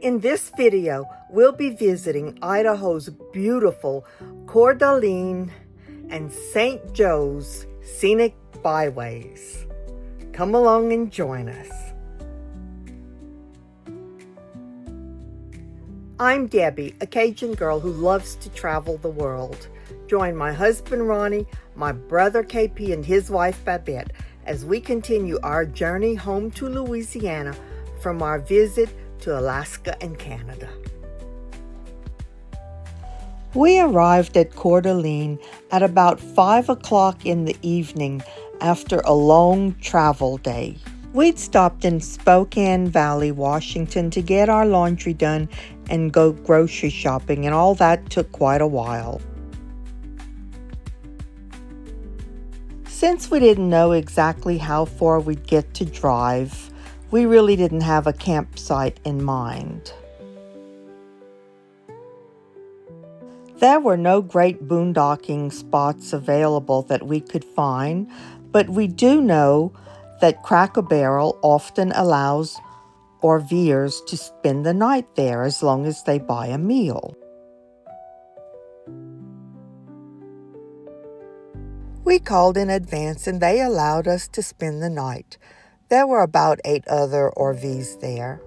In this video, we'll be visiting Idaho's beautiful Coeur d'Alene and St. Joe's Scenic Byways. Come along and join us. I'm Debbie, a Cajun girl who loves to travel the world. Join my husband Ronny, my brother KP, and his wife Babette as we continue our journey home to Louisiana from our visit to Alaska and Canada. We arrived at Coeur d'Alene at about 5 o'clock in the evening after a long travel day. We'd stopped in Spokane Valley, Washington to get our laundry done and go grocery shopping, and all that took quite a while. Since we didn't know exactly how far we'd get to drive, we really didn't have a campsite in mind. There were no great boondocking spots available that we could find, but we do know that Cracker Barrel often allows RVers to spend the night there as long as they buy a meal. We called in advance and they allowed us to spend the night. There were about 8 other RVs there.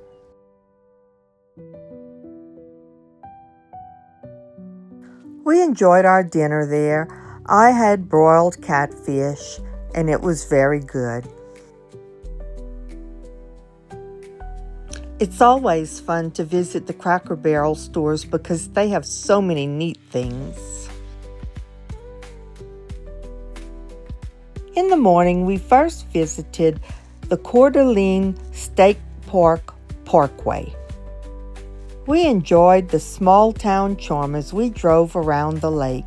We enjoyed our dinner there. I had broiled catfish, and it was very good. It's always fun to visit the Cracker Barrel stores because they have so many neat things. In the morning, we first visited the Coeur d'Alene State Park Parkway. We enjoyed the small town charm as we drove around the lake.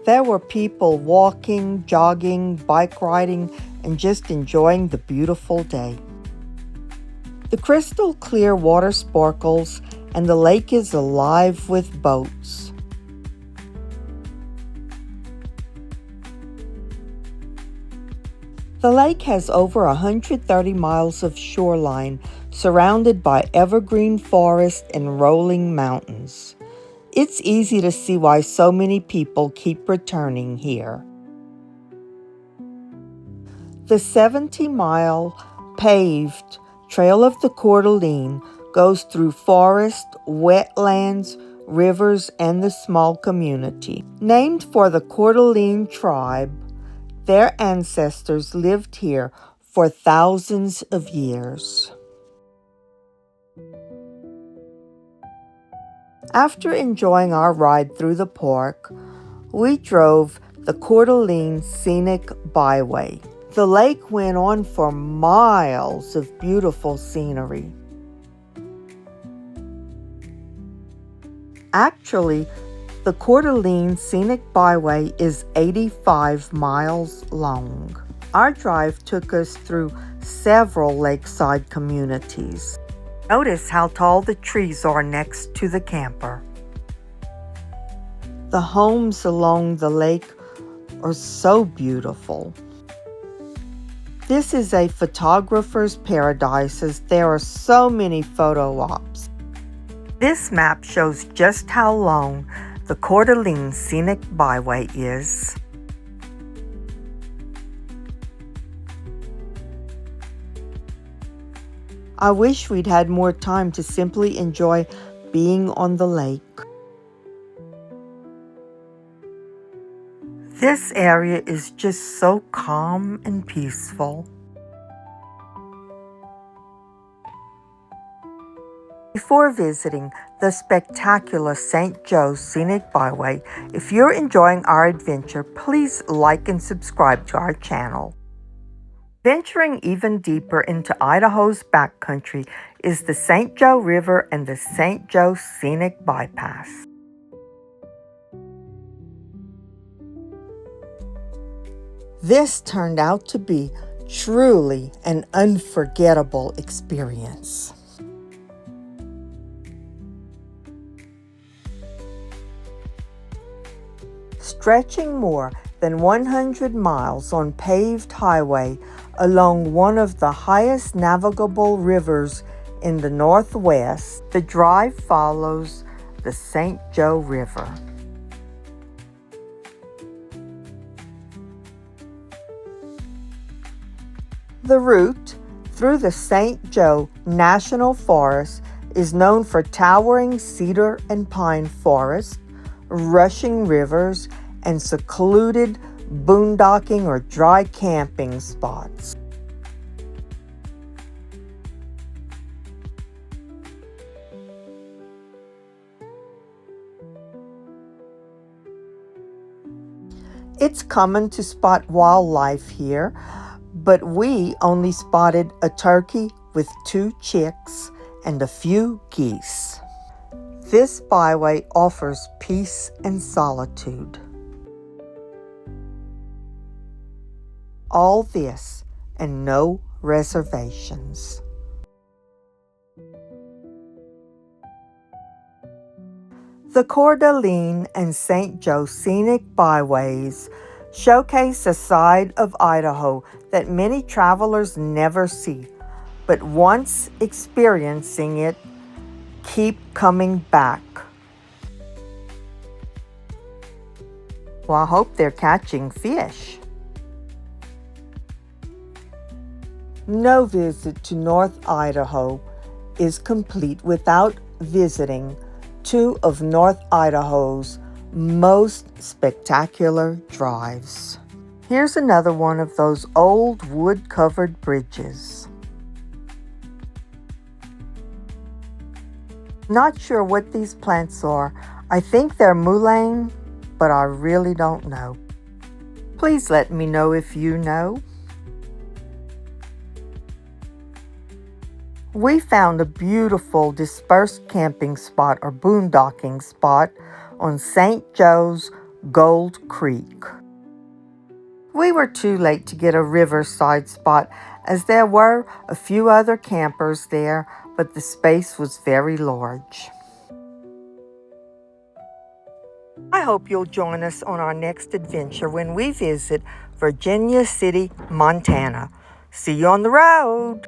There were people walking, jogging, bike riding, and just enjoying the beautiful day. The crystal clear water sparkles and the lake is alive with boats. The lake has over 130 miles of shoreline surrounded by evergreen forest and rolling mountains. It's easy to see why so many people keep returning here. The 70-mile paved Trail of the Coeur d'Alene goes through forest, wetlands, rivers, and the small community. Named for the Coeur d'Alene tribe, their ancestors lived here for thousands of years. After enjoying our ride through the park, we drove the Coeur d'Alene Scenic Byway. The lake went on for miles of beautiful scenery. Actually, the Coeur d'Alene Scenic Byway is 85 miles long. Our drive took us through several lakeside communities. Notice how tall the trees are next to the camper. The homes along the lake are so beautiful. This is a photographer's paradise as there are so many photo ops. This map shows just how long the Coeur d'Alene Scenic Byway is. I wish we'd had more time to simply enjoy being on the lake. This area is just so calm and peaceful. Before visiting the spectacular St. Joe's Scenic Byway, if you're enjoying our adventure, please like and subscribe to our channel. Venturing even deeper into Idaho's backcountry is the St. Joe River and the St. Joe Scenic Bypass. This turned out to be truly an unforgettable experience. Stretching more than 100 miles on paved highway along one of the highest navigable rivers In the northwest, the drive follows the St. Joe River. The route through the St. Joe National Forest is known for towering cedar and pine forests, rushing rivers, and secluded boondocking or dry camping spots. It's common to spot wildlife here, but we only spotted a turkey with 2 chicks and a few geese. This byway offers peace and solitude. All this and no reservations. The Coeur d'Alene and St. Joe Scenic Byways showcase a side of Idaho that many travelers never see, but once experiencing it, keep coming back. Well, I hope they're catching fish. No visit to North Idaho is complete without visiting 2 of North Idaho's most spectacular drives. Here's another one of those old wood-covered bridges. Not sure what these plants are. I think they're mullein, but I really don't know. Please let me know if you know. We found a beautiful dispersed camping spot or boondocking spot on St. Joe's Gold Creek. We were too late to get a riverside spot as there were a few other campers there, but the space was very large. I hope you'll join us on our next adventure when we visit Virginia City, Montana. See you on the road!